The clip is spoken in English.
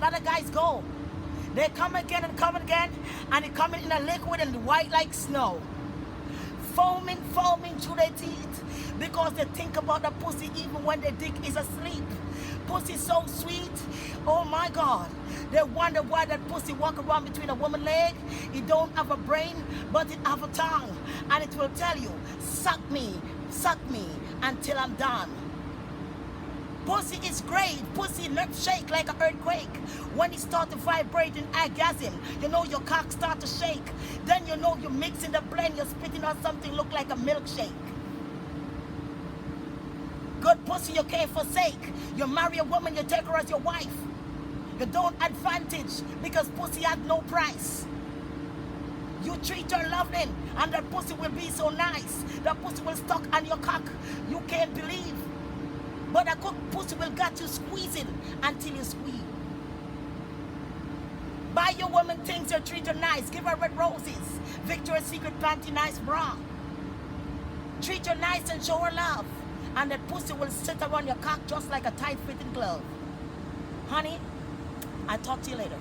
lot of guys go. They come again, and it coming in a liquid and white like snow. Foaming through their teeth because they think about the pussy even when their dick is asleep. Pussy so sweet, oh my God. They wonder why that pussy walk around between a woman's leg. It don't have a brain, but it have a tongue. And it will tell you, suck me, until I'm done. Pussy is great. Pussy nerve shake like an earthquake. When it start to vibrate in orgasm, you know your cock start to shake. Then you know you're mixing the blend, you're spitting out something look like a milkshake. Good pussy you can't forsake. You marry a woman, you take her as your wife. You don't advantage because pussy has no price. You treat her lovely and that pussy will be so nice. That pussy will stuck on your cock. You can't believe. But a good pussy will got you squeezing until you squeeze. Buy your woman things, you treat her nice. Give her red roses. Victoria's Secret panty nice bra. Treat her nice and show her love. And that pussy will sit around your cock just like a tight fitting glove. Honey, I'll talk to you later.